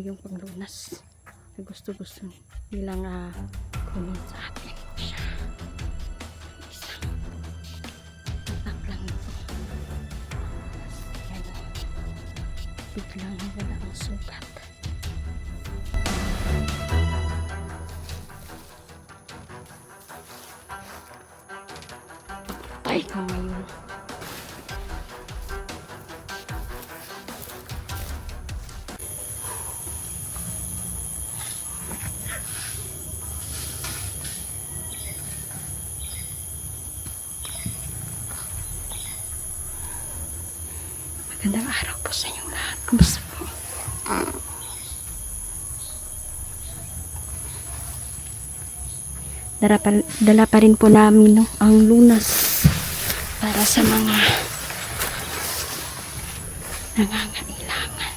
yung panglunas. Gusto nilang kunin sa atin siya. Isang tatak lang ito. Yan o. Biglang wala ang sugat. Ay, kamay yun. Magandang araw po sa inyong lahat. Kumusta po? Dala pa rin po namin ang lunas para sa mga nangangailangan.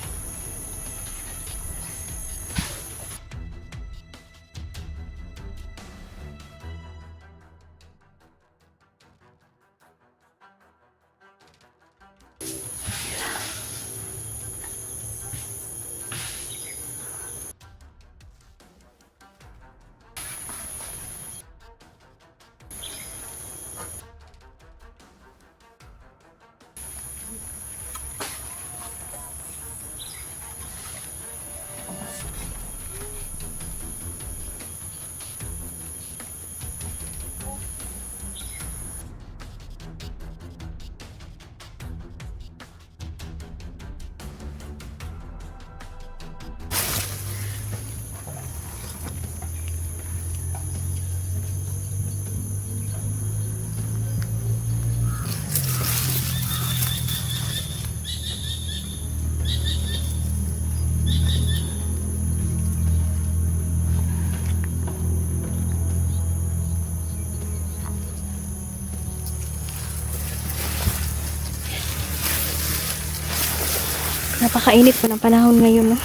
Napakainit po ng panahon ngayon, no?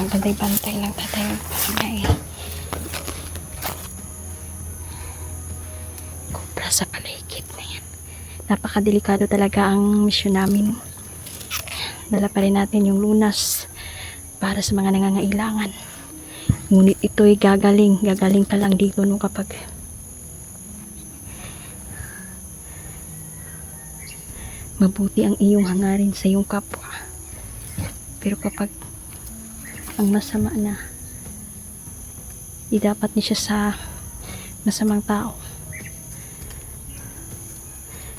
Ang bantay-bantay lang tayo pangkain. Kubra sa paligid na yan. Napakadelikado talaga ang misyon namin. Dala pa rin natin yung lunas para sa mga nangangailangan. Ngunit ito'y gagaling ka lang dito no kapag mabuti ang iyong hangarin sa iyong kapwa. Pero kapag ang masama na, di dapat niya siya sa masamang tao.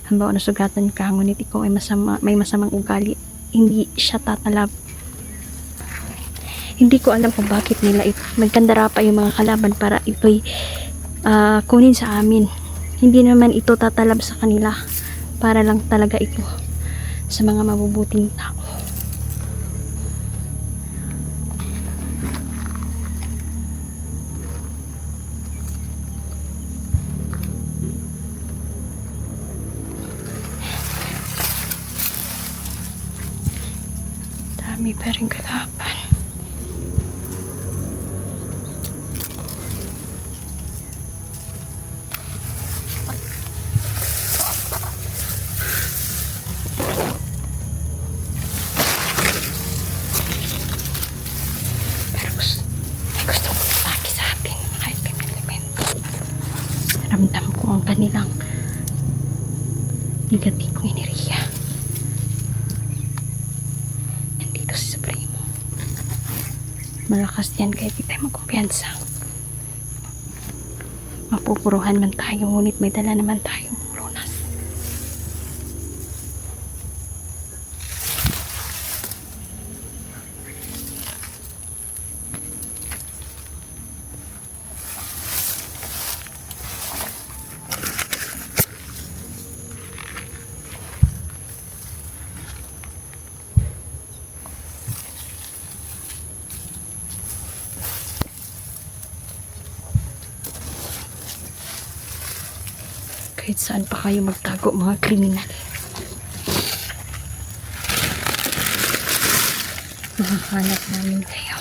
Halimbawa nasugatan ka, ngunit ikaw ay may masamang ugali, hindi siya tatalab. Hindi ko alam kung bakit nila magkandara pa yung mga kalaban para ito'y kunin sa amin. Hindi naman ito tatalab sa kanila, para lang talaga ito sa mga mabubuting tao. Dami pa rin kalaban. Ramdam ko ang kanilang negatibong enerhiya. Nandito si Supremo. Malakas yan kaya di tayo magkumpiyansa. Mapupuruhan man tayo, ngunit may dala naman tayong lunas. Kahit saan pa kayo magtago, mga kriminal. Mahahanap namin kayo.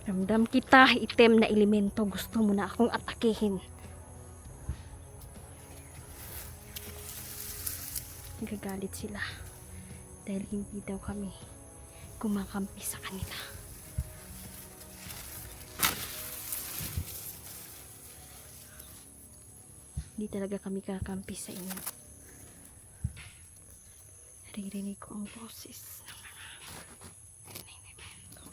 Ramdam kita, itim na elemento. Gusto mo na akong atakihin. Nagagalit sila. Dahil hindi daw kami kumakampi sa kanila. Hindi talaga kami kakampi sa inyo. Naririnig ko ang boses ng mga elemento.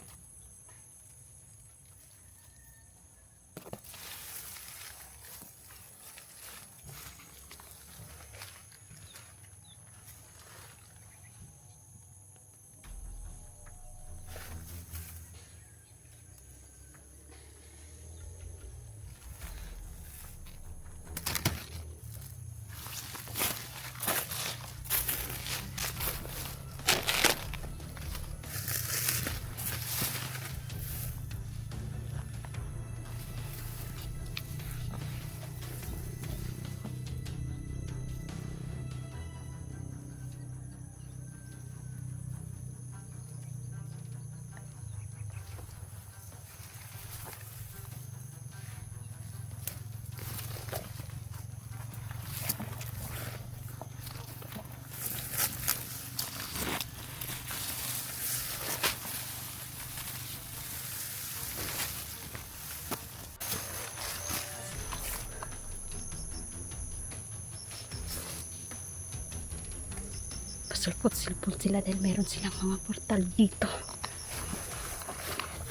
Pasulpot-silpot sila dahil meron silang mga portal dito.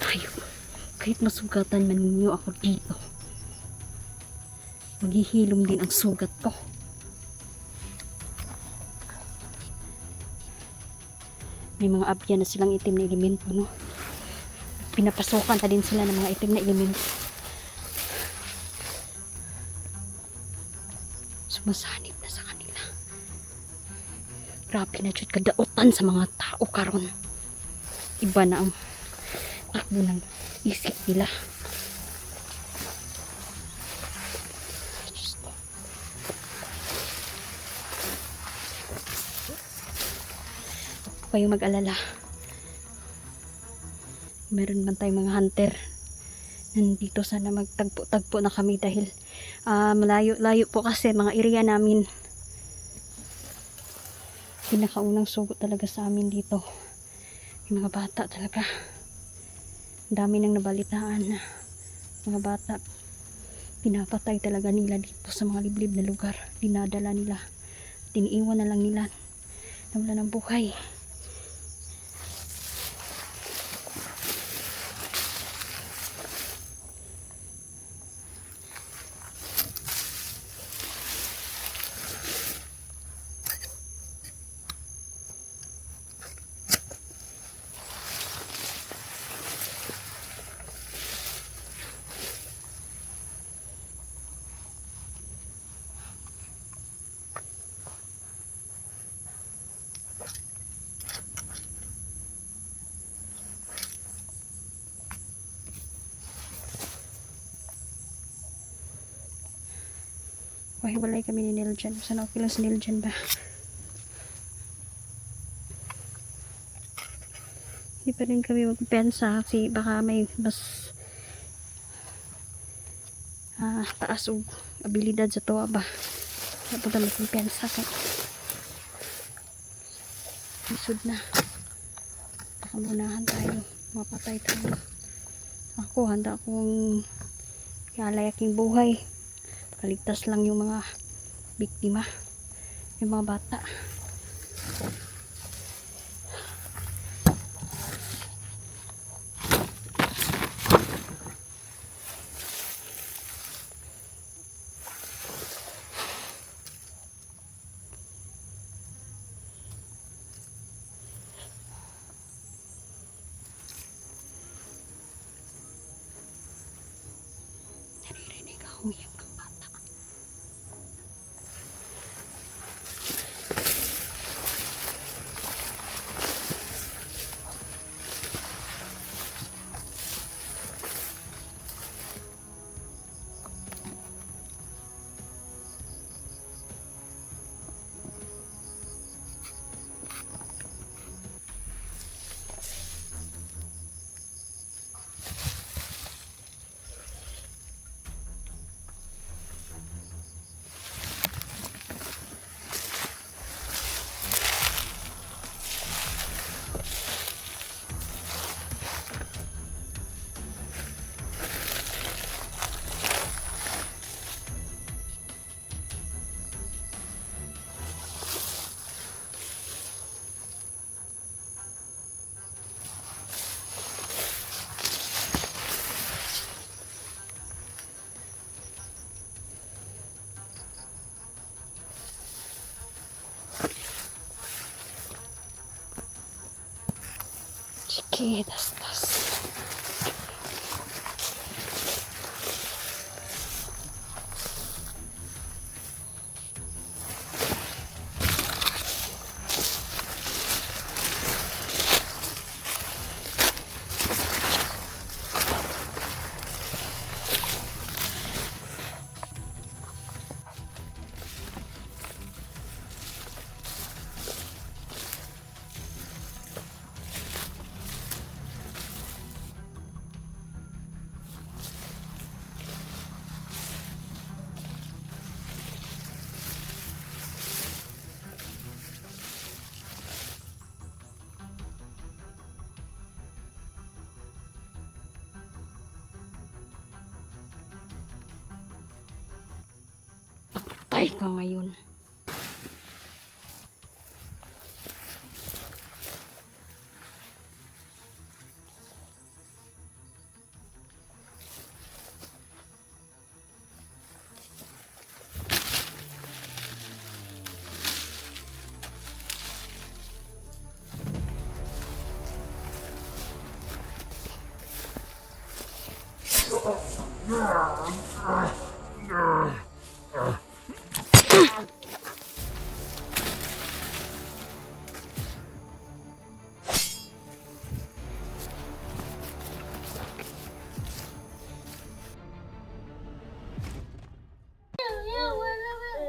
Ayun. Kahit masugatan man ninyo ako dito, maghihilom din ang sugat ko. May mga abya na silang itim na elemento, no? Pinapasukan na din sila ng mga itim na elemento. Sumasanib na sa kanila. Grabe na jud kadaotan sa mga tao karon. Iba na ang takbo ng isip nila. Huwag kayong mag-alala. Meron man tayong mga hunter. Nandito sana magtagpo-tagpo na kami dahil malayo-layo po kasi mga area namin. Pinakaunang sugot talaga sa amin dito. Yung mga bata talaga. Ang dami nang nabalitaan na mga bata pinapatay talaga nila dito sa mga liblib na lugar. Dinadala nila. Tiniiwan na lang nila na wala ng buhay. Walay kami ni Niljan. Sana okay lang si Niljan ba? Hindi pa rin kami magpensa kasi baka may mas taas o abilidad sa tuwa ba. Kaya punta magpensa kay isod na. Baka munahan tayo. Mapatay tayo. Ako handa akong ialay aking buhay. Kaligtas lang yung mga biktima, yung mga bata. Naririnig akong iyak ng bata. Okay, tas. Patay ka ngayon.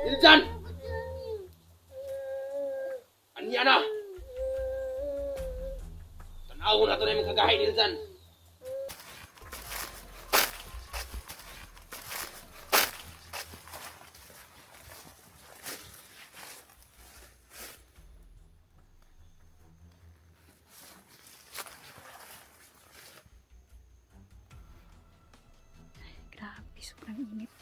Iljan! Anya na! Tanaw na ito na yung kagahay ni Iljan. Grabe, sobrang init.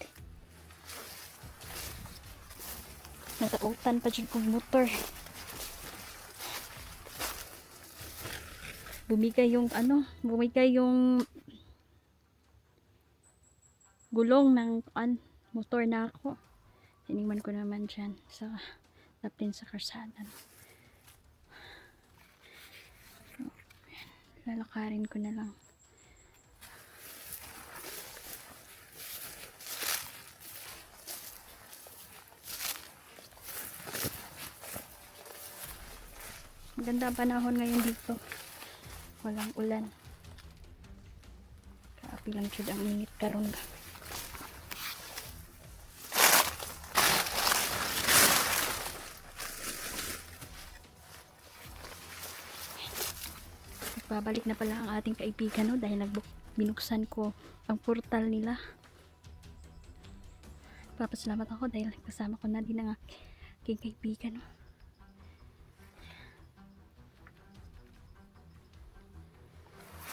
Natautan pa dyan kong motor. Bumigay yung gulong ng motor na ako. Iniwan ko naman dyan sa lapin sa karsada. Lalakarin ko na lang. Maganda ang panahon ngayon dito. Walang ulan. Kaapi lang jud ang init karon. Babalik na pala ang ating kaibigan, no? Dahil binuksan ko ang portal nila. Papasalamat ako dahil kasama ko na din ang aking kaibigan, no?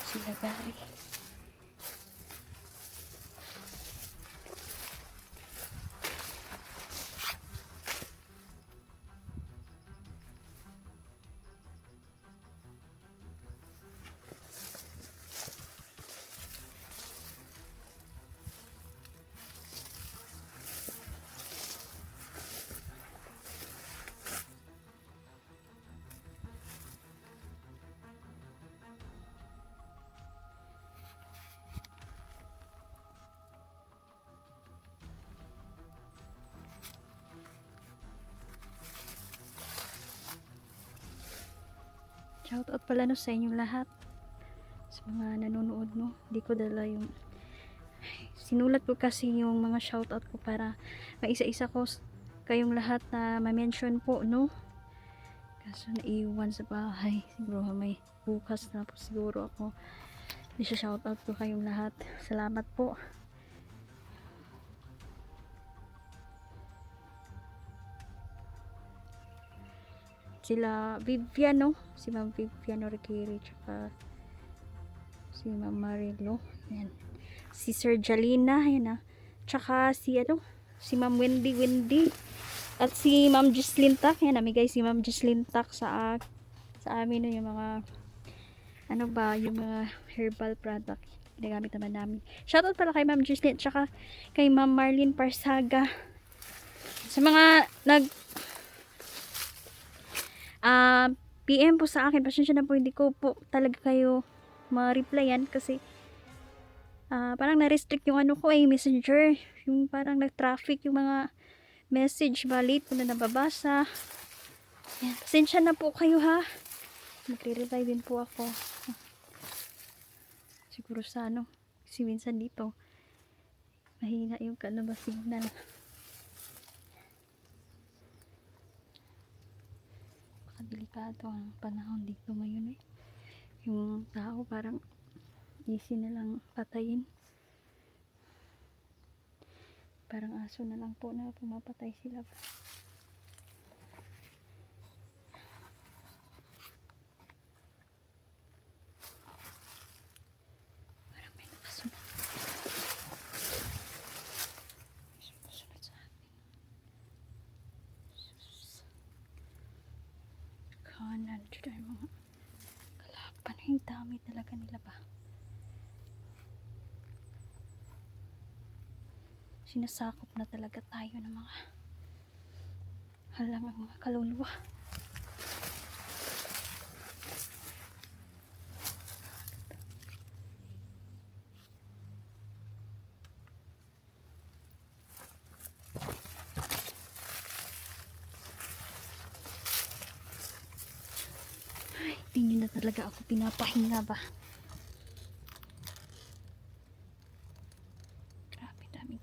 Sila Gary. Shoutout pala, no, sa inyong lahat, sa mga nanonood, no. Hindi ko dala yung sinulat ko kasi yung mga shoutout ko para maisa-isa ko kayong lahat na ma-mention po, no. Kaso naiwan sa bahay, siguro may bukas na po siguro ako i-shoutout ko kayong lahat. Salamat po. Sila Vivian, no? Si Ma'am Vivian Origiri, tsaka si Ma'am Marilo, yan. Si Sir Jalina, yan, ah. Tsaka si si Ma'am Wendy, at si Ma'am Jesslyn Tak, yan, namigay si Ma'am Jesslyn Tak sa amin, no, yung mga yung mga herbal product ginagamit naman namin. Shoutout pala kay Ma'am Jesslyn, tsaka kay Ma'am Marlene Parsaga, sa mga PM po sa akin. Pasensya na po, hindi ko po talaga kayo ma-replyan kasi parang na-restrict yung ano ko messenger. Yung parang nag-traffic yung mga message. Late po na nababasa. Yan. Pasensya na po kayo ha. Magre-reply din po ako. Siguro sa ano. Kasi minsan dito mahina yung signal. Delikado ang panahon dito ngayon yung tao parang easy na lang patayin, parang aso na lang po na pumapatay sila. Parang may nakasunod sa akin. Kanan dito yung mga kalapan, yung dami talaga nila ba. Sinasakop na talaga tayo ng mga halangang mga kaluluwa. Ay, tingin na talaga ako pinapahinga ba.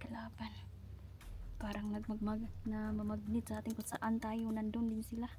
Kalaban. Parang nagmagmag na mamagnet sa atin kung saan tayo, nandun din sila.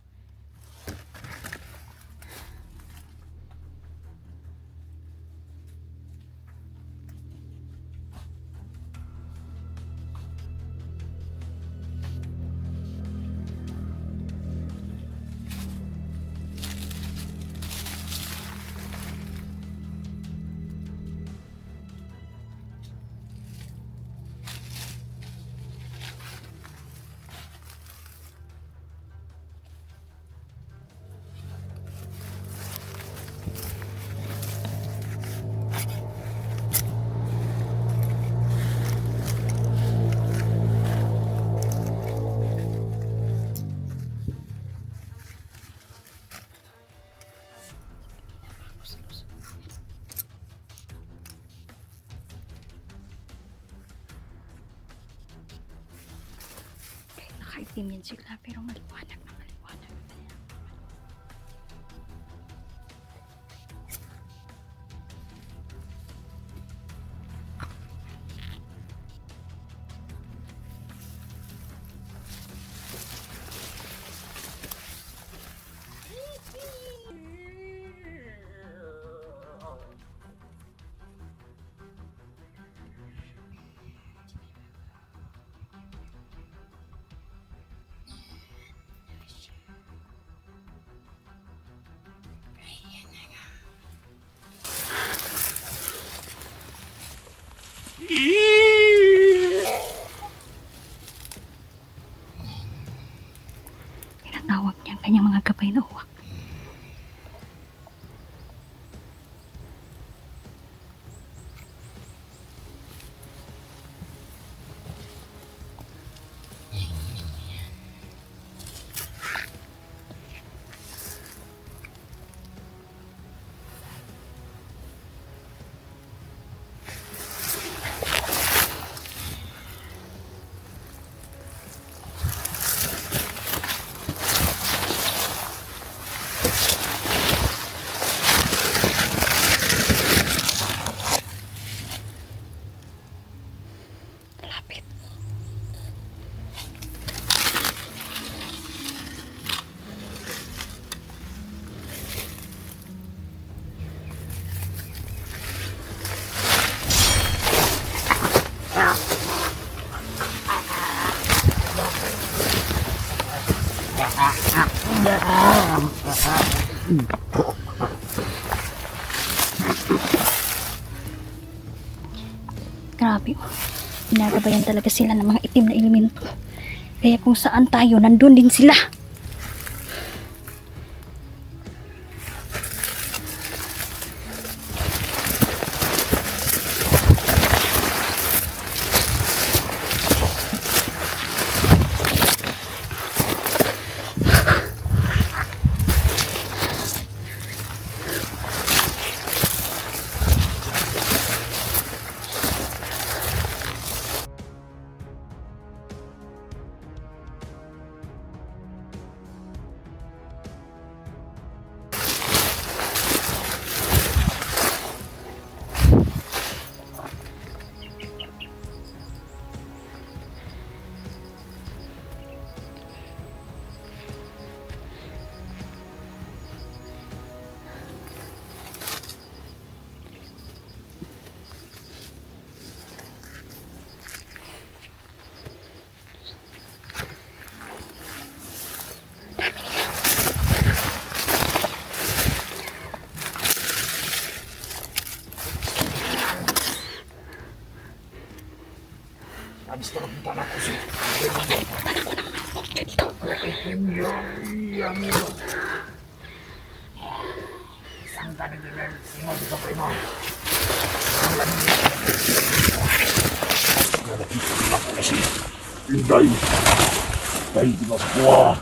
Nakaitim yan sila pero maliwanag na maliwanag. Tinatawag niya ang kanyang mga gabay na uwak. Lapit. Grabe, ginagabayan talaga sila ng mga itim na elemento. Kaya kung saan tayo, nandun din sila. Inday! Dahil di makuha!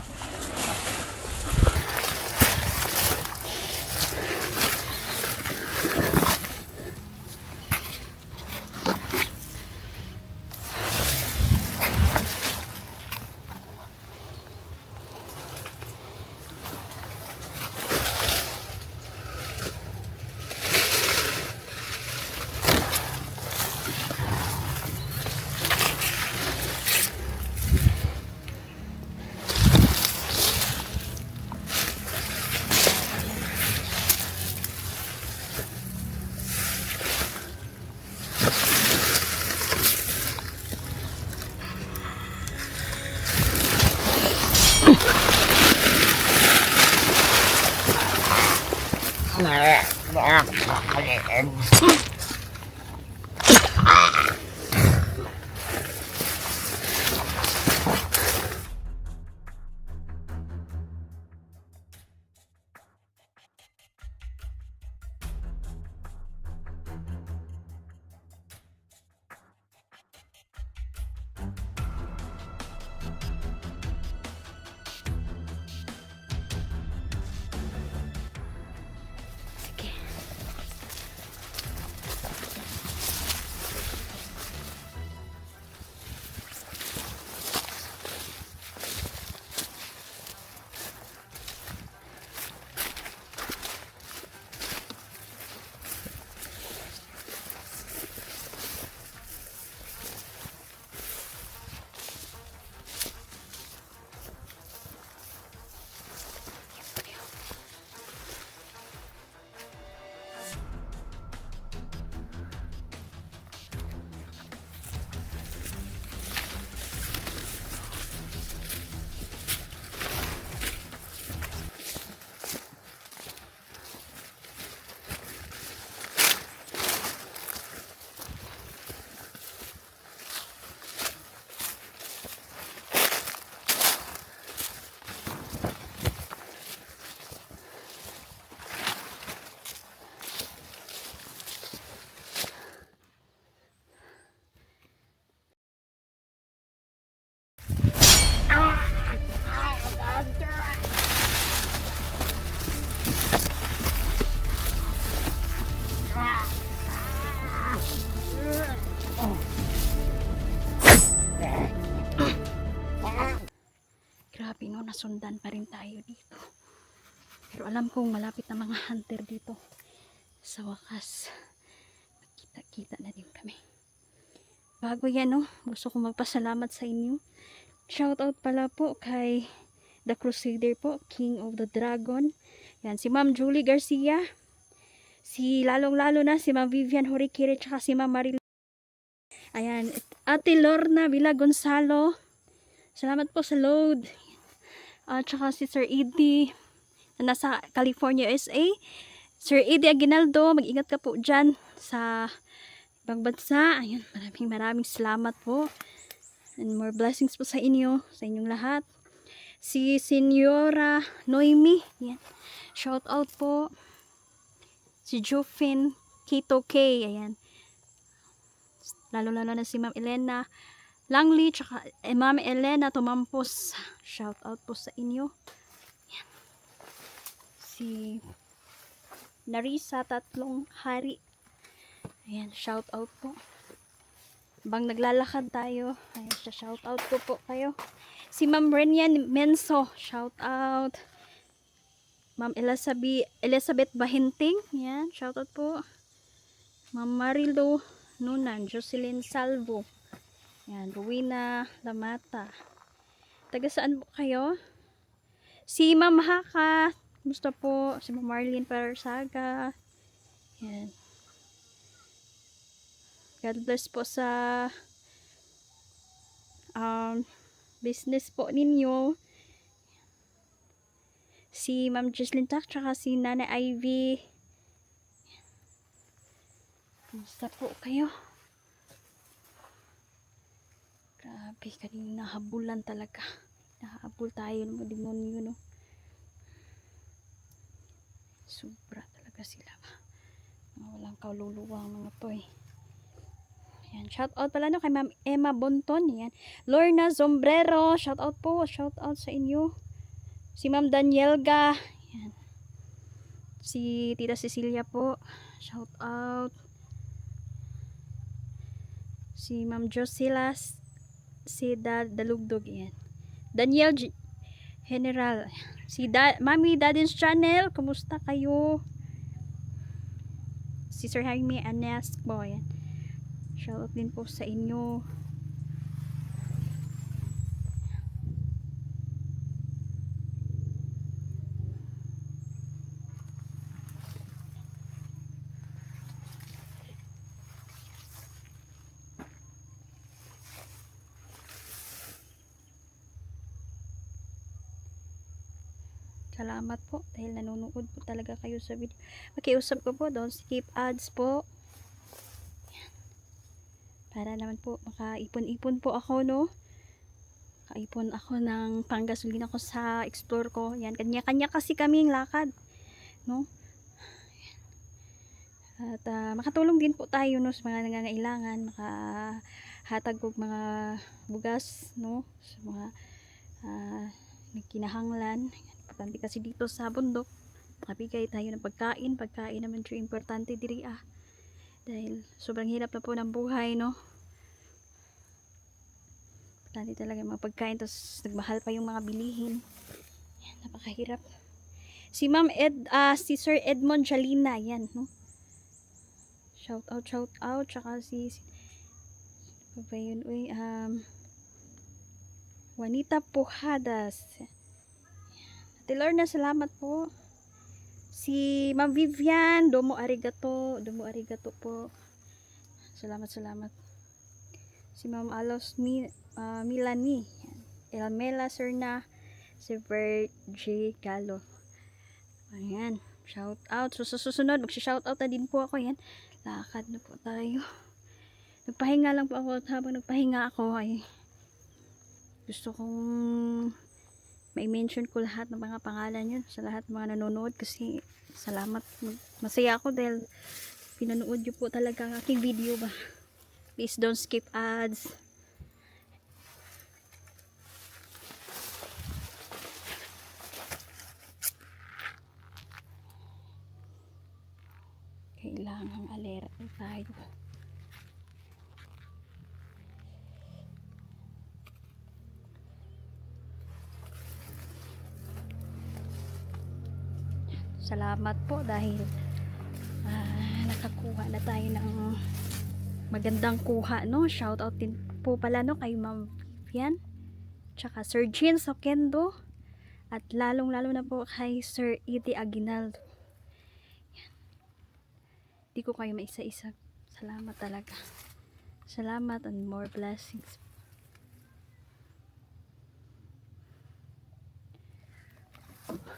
Sige. Grabe no, nasundan pa rin tayo dito. Pero alam kong malapit na mga hunter dito. Sa wakas, magkita-kita na din kami. Bago yan no, gusto kong magpasalamat sa inyo. Shoutout pala po kay The Crusader po, King of the Dragon. Yan, si Ma'am Julie Garcia. Si lalong-lalo na si Ma'am Vivian Horikiri, tsaka si Ma'am Maril. Ayan, Ate Lorna Villa Gonzalo. Salamat po sa load. At tsaka si Sir Eddie na nasa California, USA. Sir Eddie Aguinaldo, mag-ingat ka po dyan sa ibang bansa. Ayun, maraming salamat po. And more blessings po sa inyo, sa inyong lahat. Si Senyora Noemi, yan. Shout out po. Si Jufin Kito K, ayan. Lalo-lalo na si Ma'am Elena Langley, tsaka Ma'am Elena Tumampos. Shout out po sa inyo. Yan. Si Narisa Tatlong Hari. Ayan, shout out po. Bang naglalakad tayo. Ayan, shout out po kayo. Si Ma'am Renian Menso, shout out. Ma'am Elizabeth Bahinting, yan, shout out po. Ma'am Marilo Nunan, Jocelyn Salvo. Yan, Rowena Lamata. Taga saan po kayo? Si Ma'am Haka, kumusta po? Si Ma'am Marlene Parsaga. Yan. God bless po sa business po ninyo. Si Ma'am Jesslyn Tak, tsaka si Nanay Ivy. Kumusta po kayo? Grabe, kanina nahabulan talaga. Nahabol tayo ng mga demonyo, no? Sobra talaga sila. Mga walang kaluluwang mga to eh. Ayan, shout out pala no kay Ma'am Emma Bonton. Ayan. Lorna Sombrero, shout out po. Shout out sa inyo. Si Ma'am Danielga. Ayan. Si Tita Cecilia po. Shout out. Si Ma'am Josilas. Si Dalugdog. Ayan. Daniel General. Si Mami Dadin's Channel. Kumusta kayo? Si Sir Jaime Anes po. Ayan. Shoutout din po sa inyo. Salamat po dahil nanonood po talaga kayo sa video. Makiusap ko po, don't skip ads po. Yan. Para naman po makaipon-ipon po ako, no? Kaipon ako ng panggasolina ko sa explore ko. Yan, kanya-kanya kasi kaming lakad, no? At makatulong din po tayo, no, sa mga nangangailangan, makahatag po mga bugas, no, sa mga kinahanglan. Importante kasi dito sa bundok makabigay tayo ng pagkain naman siya importante diri dahil sobrang hirap na po ng buhay, no? Importante talaga yung mga pagkain, tapos nagmahal pa yung mga bilihin. Yan, napakahirap. Si Ma'am si Sir Edmond Jalina, yan, no? Shout out, tsaka si pa yun, Juanita Pujadas. Ate Lorna, salamat po. Si Ma'am Vivian, domo arigato po. Salamat. Si Ma'am Alos Milani, Elmela Serna, si Virgie Galo. Ayan, shout out. So, susunod, magsha-shout out na din po ako. Yan, lakad na po tayo. Nagpahinga lang po ako, at habang nagpahinga ako ay gusto kong mai-mention ko lahat ng mga pangalan yun sa lahat ng mga nanonood, kasi salamat, masaya ako dahil pinanood nyo po talaga ang aking video ba. Please don't skip ads. Kailangang alerto tayo. Salamat po dahil nakakuha na tayo ng magandang kuha, no? Shout out din po pala, no, kay Ma'am Vivian, tsaka Sir Jean Sokendo, at lalong na po kay Sir Iti Aguinaldo. Yan. Di ko kayo maisa-isa. Salamat talaga. Salamat and more blessings.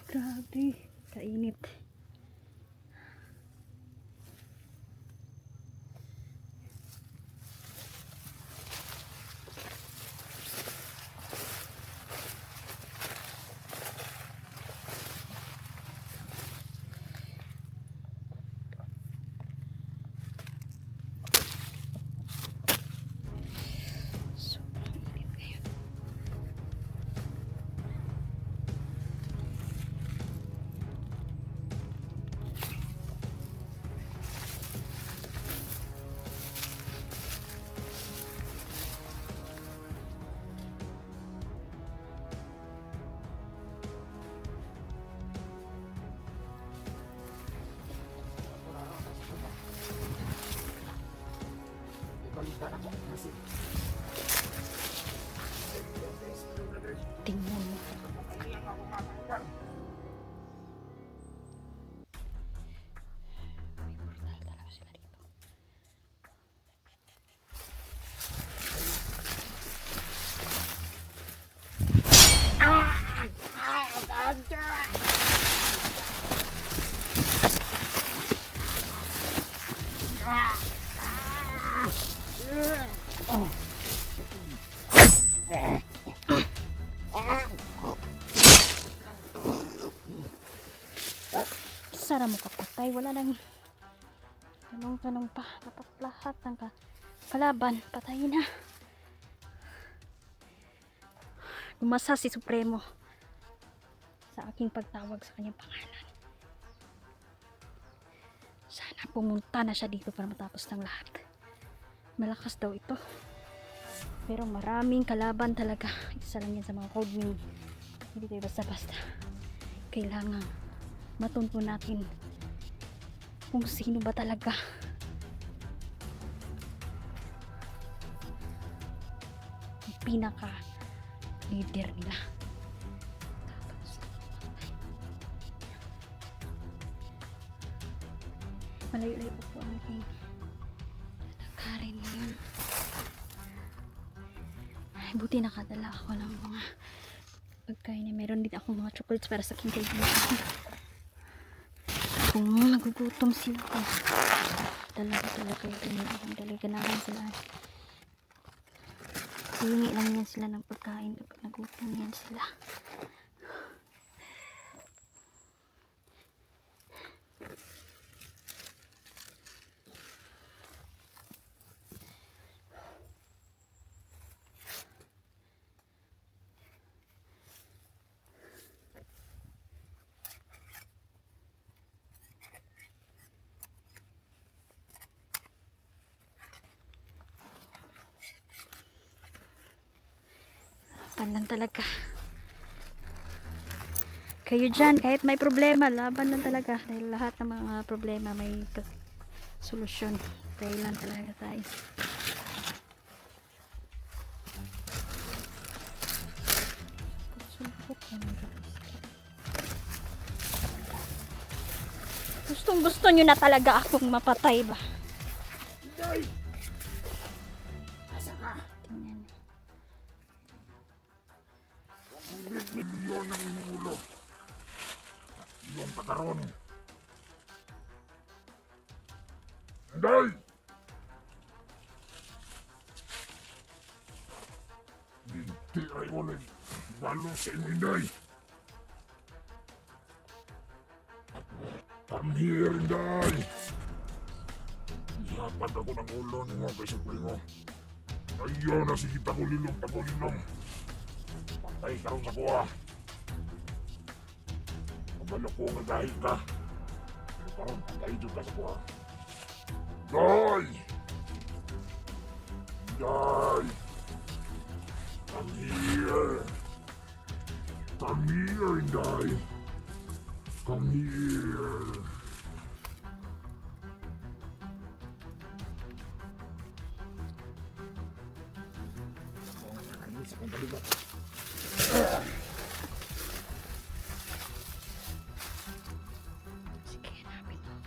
Grabe, kainit. Sobrang init ngayon. Tingnan mo. May portal talaga sila dito. na mo kapatay. Wala nang tanong pa. Dapat lahat ng kalaban patay na. Umasa si Supremo sa aking pagtawag sa kanyang pangalan. Sana pumunta na siya dito para matapos ng lahat. Malakas daw ito. Pero maraming kalaban talaga. Isa lang yan sa mga code name. Hindi tayo basta-basta. Kailangan matunto natin kung sino ba talaga ang pinaka leader nila. Malayo-layo po ang aking lalakarin ngayon. Ay, buti nakadala ako ng mga pagkain. Meron din ako mga chocolates para sa aking kaibigan. Kung nagugutom sila ko, dala ko talaga yung dalaga namin sila. Hihingi lang yan sila ng pagkain kapag nagutom yan sila. Laban lang talaga. Kayo dyan, kahit may problema, laban lang talaga. Dahil lahat ng mga problema may solusyon. Kaya lang talaga tayo. Gustong gusto nyo na talaga akong mapatay ba? Inday! Asa ka? Tingnan. Milyon ng inuulo. Iyong pataron. Inday! Hindi ay ulit. Walo sa inyo, Inday. Come here, Inday. Ihapan ako ng ulo ninyo kay Supremo. Ayaw na sige tagulilong. Patay ka rin sa kuha. Kabalo ko nga dahil ka. Pero parang patay dyan ka sa kuha. Inday! Inday! Come here! Come here, Inday! Come here! Sa kong kalibat. Sige, hanapin mo.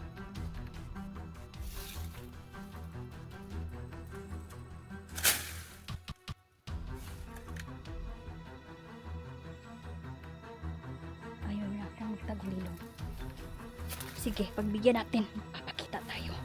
Ayaw niya akong magtagulilong. Sige, pagbigyan natin. Papakita tayo.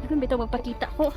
Ano ba ito magpakita ko?